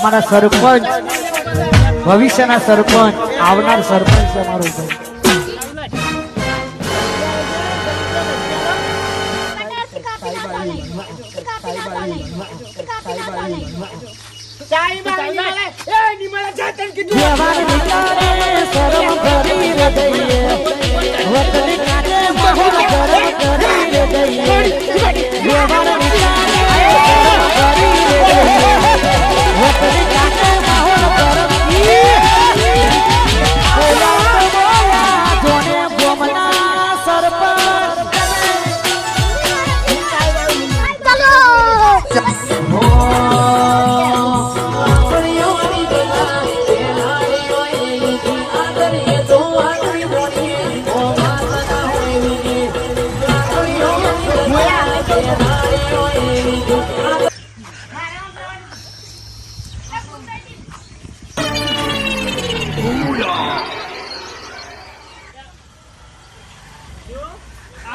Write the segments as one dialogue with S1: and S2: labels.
S1: અમારા સરપંચ ભવિષ્યના સરપંચ આવનાર સરપંચ છે અમારો ભાઈ.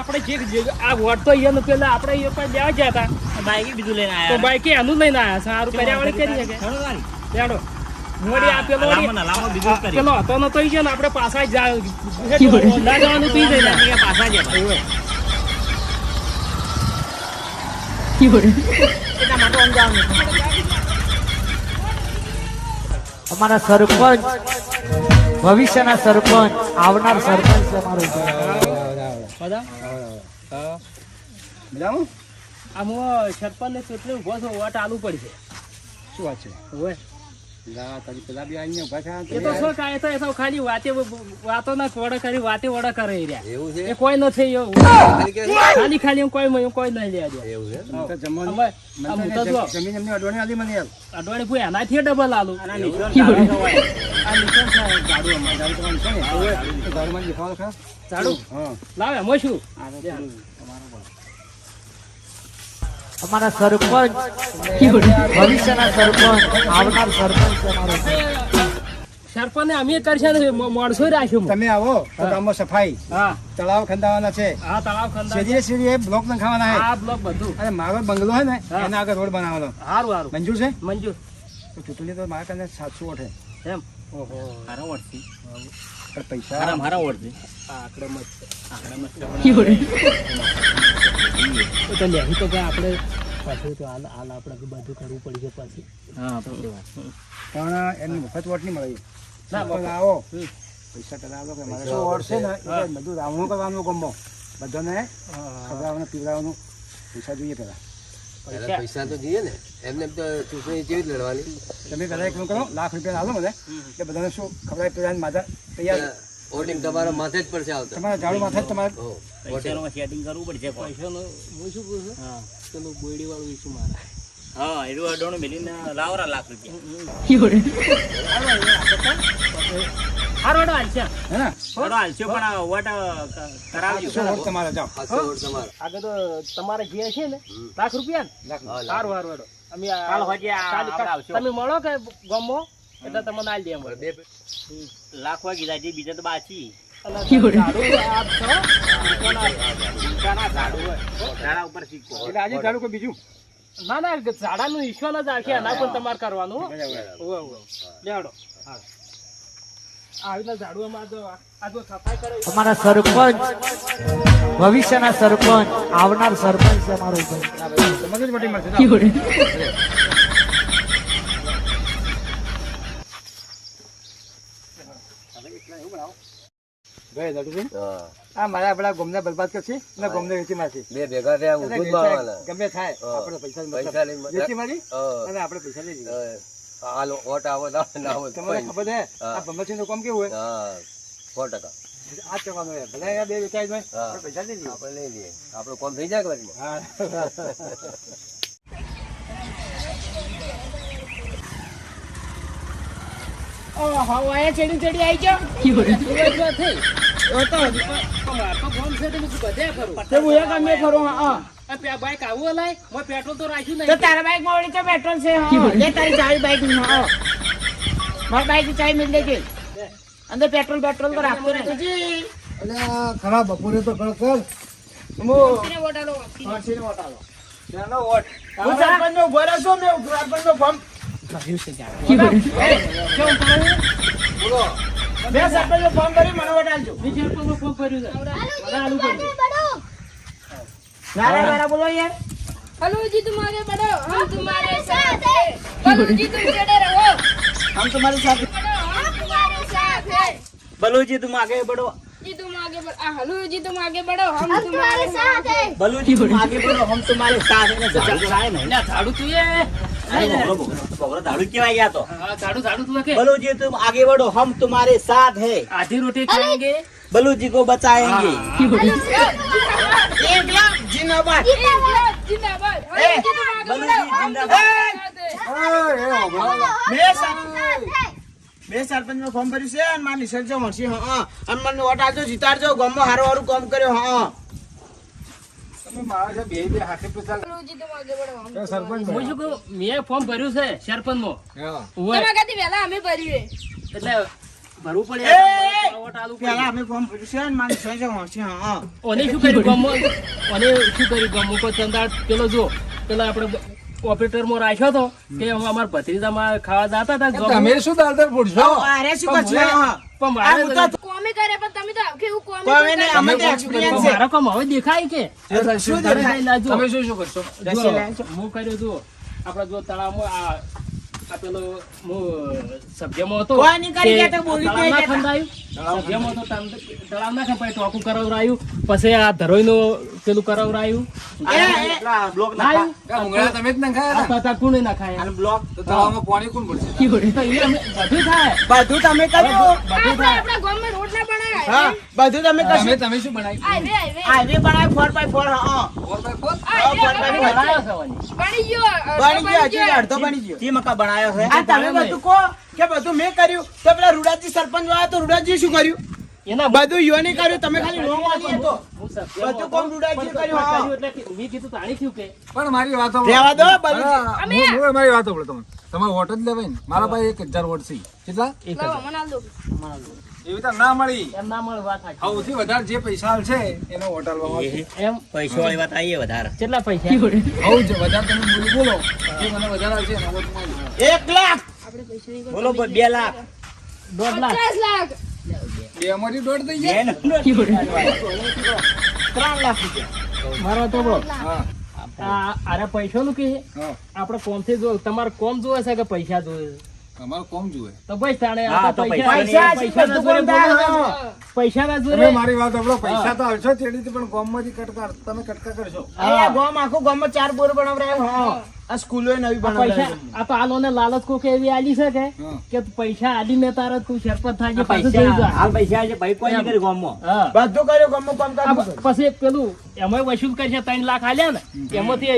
S2: આપણે જે આ વોટ તો અહીંયા પેલા આપણે એ પણ દેવા ગયા હતા બાઈક બીજું લઈને આવ્યા તો બાઈક એનું લઈને આવ્યા સારું કર્યાવાળી કરી શકે ચાલો મોડી આ પેલો પેલો હતો ન તો ને આપણે પાછા ના જવાનું પી જઈને પાછા જતા
S1: અમારા સરપંચ ભવિષ્યના સરપંચ આવનાર સરપંચ છે અમારો
S2: સરપંચ ને કેટલું ઉભો છો વોટ આલુ પડશે
S3: શું વાત છે
S2: ખાલી વાતો ના વડા કરી વાતે વડા કરે એ કોઈ નથી ખાલી ખાલી કોઈ નહીં અડવાણી કોઈ એનાથી ડબલ આલુ લાવે એમાં શું
S1: અમારા સરપંચ ભવિષ્યના સરપંચ આવનાર સરપંચ છે અમારો
S2: સરપંચ ને અમે કરશે માણસો રાખ્યું
S3: તમે આવો તો ગામમાં સફાઈ
S2: હા
S3: તળાવ ખંડાવાના છે
S2: હા તળાવ ખંડા
S3: સીધે સીધી બ્લોક નખાવાના
S2: આ બ્લોક બધું
S3: અને મારો બંગલો છે ને એના આગળ રોડ બનાવવાનો
S2: સારું સારું
S3: મંજૂર છે
S2: મંજૂર
S3: તો ચૂંટણી તો મારા કારણે 700 વોટ છે
S2: એમ ઓહો મારા વોટ છે
S3: પણ પૈસા
S2: મારા વોટ છે આકડે મત તો લેવી તો આપણે પાછું તો હાલ આપણે બધું કરવું પડશે પાછી હા
S3: પણ એની મફત વોટ નહીં મળે ના આવો પૈસા કરાવો કે મારે 100 વોટ છે ને એ બધું રાવણું કરવાનું ગમો બધાને ખવડાવવાનું પીવડાવવાનું પૈસા જોઈએ પેલા
S4: પૈસા તો જોઈએ ને એમને તો ચૂંટણી કેવી રીતે લડવાની
S3: તમે પેલા એક કરો ₹1,00,000 આલો મને કે બધાને શું ખવડાવી પીવડાવીને માથા તૈયાર
S4: વોટિંગ તમારા માથે જ પડશે આવતા
S3: તમારા ઝાડુ માથે જ તમારે
S2: પૈસાનું સેટિંગ કરવું પડશે પૈસાનું હું શું કહું છું હા પેલું બોયડી વાળું ઈશું મારા હા એનું અડોણું મેલીને લાવરા ₹1,00,000 હારોડો હાલશે
S3: હે ને
S2: હારોડો હાલશે પણ વોટ કરાવજો
S3: વોટ તમારે જાઓ
S2: આગળ તો તમારે જે છે ને ₹1,00,000 ને સારું સારું અમે કાલ હોજે તમે મળો કે ગમો એટલે તમને આલી દે બે લાખ વાગી જાય બીજા તો બાકી
S3: આજે ઝાડુ કોઈ બીજું
S2: ના ના ઝાડાનું ઈશ્વર જ રાખે એના પણ તમારે કરવાનું લેડો આવી ઝાડુ સફાઈ કરે
S1: અમારા સરપંચ ભવિષ્યના સરપંચ આવનાર સરપંચ છે અમારો ભાઈ.
S3: તમને જ વોટિંગ મળશે આ મારા આપડા ગોમને બરબાદ કરશે અને ગોમને વેચી મારશે
S4: બે ભેગા થયા ઊંધું જ મારવાના.
S3: ગમે થાય આપણે પૈસા વેચી મારી અને આપણે પૈસા લઈ લઈએ
S4: આ વોટ આવો ના આવો
S3: તમને ખબર છે આ ભમરસિંહ નું કામ કેવું હોય
S4: હા 100%
S3: આ કરવાનું હોય ભલે બે વેચાય હોય આપણે પૈસા લઈ લઈએ
S4: આપણે લઈ લઈએ આપણું કામ થઈ જાય કે પછી
S3: હા
S2: ચડી ચડી આવી જાવ બાઈક આવું લાય પેટ્રોલ તો રાખ્યું નહીં
S5: તારા બાઈક માં ઓળી તો પેટ્રોલ છે લે તારી ચાવી બાઈક ની મારી બાઈક ની ચાવી મિલ દેજે અંદર પેટ્રોલ પેટ્રોલ તો રાખતો નથી
S3: ખરાબ બપોરે તો કર કર
S5: વોટાલો
S3: હું સરપંચ નો ઉભો રહ્યો છું મેં સરપંચ નો ફોર્મ
S2: ભર્યું છે જાણે. કેવું કરે?
S5: બે સરપંચો ફોન કરી મને વોટ આલજો.
S2: બીજે પણ ફોન કર્યું છે. મને આલુ પડ્યું.
S5: વારા બોલો યાર.
S6: बलूजी तुम आगे बढ़ो हम तुम्हारे साथ हैं बलूजी तुम खड़े रहो
S5: हम तुम्हारे साथ
S6: बढ़ो हम तुम्हारे साथ हैं
S7: बलूजी तुम आगे बढ़ो
S6: जी तुम आगे बढ़ो हलूजी तुम आगे बढ़ो हम तुम्हारे साथ हैं
S7: बलूजी तुम आगे बढ़ो हम तुम्हारे साथ हैं
S2: ના, ઝાડુ તું એ.
S7: बबरो दारू केवाय गया तो
S2: હા, ઝાડુ તું કે.
S7: बलूजी तुम आगे बढ़ो हम तुम्हारे साथ हैं
S2: આધી રોટી ખાएंगे.
S7: बलूजी को बचाएंगे
S5: एक लाख जिंदाबाद
S6: जिंदाबाद हलूजी तुम आगे बढ़ो हम तुम्हारे साथ हैं
S5: બે સરપંચ નો ફોર્મ ભર્યું છે અને મારી નિસર્ગ મળશે હા અને મને વોટ આલજો જીતાડજો ગામમાં હારું હારું કામ કર્યો હા તમે મારા જે બે હાથે પૈસા
S6: बलूजी तुम आगे बढ़ो हम
S3: સરપંચ
S2: હું શું કહું, મેં ફોર્મ ભર્યું છે સરપંચમાં.
S3: હા
S2: ઓય,
S6: તમે કદી વેલા અમે ભર્યું
S2: એટલે ભરવું પડે. વોટ આલવું પડે.
S5: પેલા અમે ફોર્મ ભર્યું છે અને મારી નિસર્ગ મળશે હા
S2: ઓને શું કર્યું ગામમાં? ઓને શું કર્યું ગામમાં? કોઈ ચંદાળ પેલો જો પેલા આપણે ઓપરેટરમાં રાખ્યો તો કે અમારા ભત્રીજામાં ખાવા જાતા હતા ગામમાં.
S3: તમે શું દાદર પૂછશો
S5: અરે શું કરશું હા
S2: પણ મારે
S5: આ તો
S6: કોમે કરે પણ તમે તો કેવું કોમે
S5: કોઈ નહીં અમે તો એક્સપિરિયન્સ છે
S2: મારો કામ હવે દેખાય કે
S5: શું દેખાય?
S2: લાજો.
S3: તમે શું કરશો
S2: જો, હું કર્યું હતું આપડે જો તળાવમાં આ પેલો હું સબ્જીમાં હતો
S5: કોઈ નહીં કરી ગયા તો બોલી
S2: તળાવ ના
S5: નહીં
S2: ખંડાયું. સબ્જીમાં હતો તળાવ ના ખંપાય ટોકું કરાવરાયું, પછી આ ધરોઈનું પેલું કરાવરાયું.
S7: બ્લોક
S2: નાયું.
S3: આ ઉંગળા તમે જ નખાયા
S2: આ પાતા કુણે નાખાય.
S7: અને બ્લોક
S3: તો તળાવમાં પાણી કોણ પડશે
S2: તો એ અમે બધું થાય.
S5: બધું તમે કર્યું
S2: બધું થાય.
S6: આપણા ગામમાં રોડ ના બનાવ્યા
S5: હા બધું તમે
S3: તમે
S5: કરશો
S3: તમે શું બનાવ્યું
S6: હાઈવે હાઈવે
S5: હાઈવે બનાવ્યો 4x4 હા
S3: 4x4
S2: બનાવ્યો છે ઓની.
S6: બની ગયો
S5: બની ગયો હજી અડધો બની ગયો
S7: તી મકા બનાયો છે
S5: આ તમે બધું કહો કે બધું મેં કર્યું તો પેલા રૂડાજી સરપંચ વાળા તો રૂડાજી શું કર્યું
S2: એના
S5: બધું યોની કર્યું તમે ખાલી નો માની હતો
S2: હું સબ્જીમાં
S5: બધું કોમ રૂડાજી
S2: પણ
S5: કર્યું હા
S2: એટલે કે મેં કીધું તાણી થયું કે
S3: પણ મારી વાત
S5: રહેવા દો બધું
S3: મારી વાત સાંભળો તમે તમારે વોટ જ લેવાય ને મારા પાસે 1000 વોટ છે કેટલા
S6: લાવો મને આલ દો
S3: એવી તો ના મળી
S2: એમ ના મળે વાત સાચી.
S3: સૌથી વધારે જે પૈસા છે એનો વોટ આલવામાં આવશે
S2: એમ
S7: પૈસા વાળી વાત આવીએ વધારે
S2: કેટલા પૈસા?
S3: બહુ જ વધારે તમે બોલો જે મને વધારે આવશે એનો વોટ મળે
S5: 1 લાખ
S7: બોલો ભાઈ 2 લાખ
S2: 1.5 લાખ
S6: 50 લાખ
S3: બે અમારી દોઢ થઈ જાય
S5: 3 લાખ રૂપિયા
S2: મારો તો બરો
S3: હા
S2: આરે પૈસાનું કે
S3: હા
S2: આપણે કોમથી જો તમારે કોમ જોવે છે કે પૈસા જોવે છે?
S3: તમારે કોમ જુએ
S2: તો બસ તાણે આ
S7: હા,
S2: તો
S7: તો
S2: પૈસા
S5: પૈસા
S2: પૈસાના જોરે બોલો ને. પૈસાના
S3: તમે
S2: જોરે
S3: મારી વાત સાંભળો પૈસા તો આવશો તેડીથી પણ ગામમાંથી કટકા તમે કટકા કરશો
S5: અહીંયા ગામ આખું ગામમાં 4 બોર બનાવરાયો હા આ સ્કૂલો નવી
S2: પૈસા
S5: બનાવરાયો
S2: આ તો આલોને લાલચ કોક એવી આલી છે કે
S3: હા.
S2: કે પૈસા આલી મેં તારે તું સરપંચ થાય પાછું
S7: પૈસા
S2: જોઈ જા.
S7: હાલ પૈસા છે ભાઈ કોઈ નહીં કર્યું ગામમાં
S2: હા.
S5: બધું કર્યું ગામમાં કામ
S2: આ
S5: કામ
S2: પછી પેલું એમાં વસૂલ કરશે 3 લાખ આલ્યા ને એમાંથી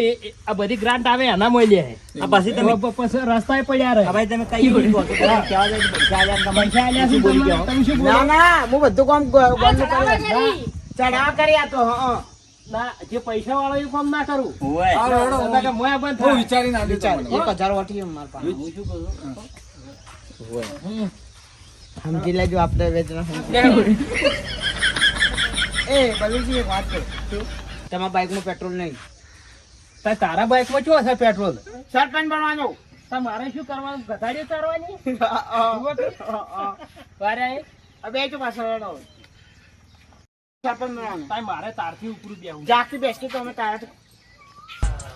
S2: આ બધી ગ્રાન્ટ આવે એના મળે
S7: આ પછી તમે
S2: પછી રસ્તાએ પડ્યા રહે.
S7: આ ભાઈ તમે કઈ કીધું કે તમે કહેવા જાય કે પૈસા આલ્યા ને તમે
S2: પૈસા આલ્યા શું
S7: બોલી
S2: તમે?
S7: ગયા હો?
S2: તમે શું બોલો?
S5: ના ના હું બધું કામ ગામનું
S6: ચડાવવા
S5: કર્યું
S6: કરી.
S5: ચડાવ કર્યા તો હા
S2: ના, જે પૈસા વાળો એ કામ ના કરું.
S7: ઓય
S3: હાલો, હેડો,
S2: નકર કે મોય બંધ
S3: હું
S2: થાય.
S3: વિચારીને આલ્યું તમને.
S5: 1000 વટી માર પાસે
S2: હું શું કરું?
S5: સમજી લેજો આપણે વેચના એ બલુજી એક વાત કહું તમારા બાઈકમાં પેટ્રોલ નહીં
S2: તારા બાઈકમાં શું હશે પેટ્રોલ?
S5: સરપંચ બનવાનો
S2: મારે શું કરવાનું? ગધાડીઓ ચારવાની? વારે આય?
S5: બે તો પાછળ સરપંચ બનવાનો
S2: તાય મારે તારથી ઉપરું બેહવું.
S5: જાગતી બેસતી તો અમે તારા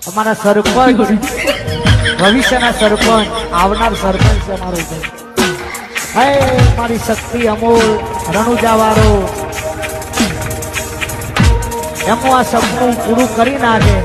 S1: અમારા સરપંચ ભવિષ્યના સરપંચ આવનાર સરપંચ છે અમારો છે. હે મારી શક્તિ અમોલ રણુજાવાળો એમનું આ સપનું પૂરું કરી નાખે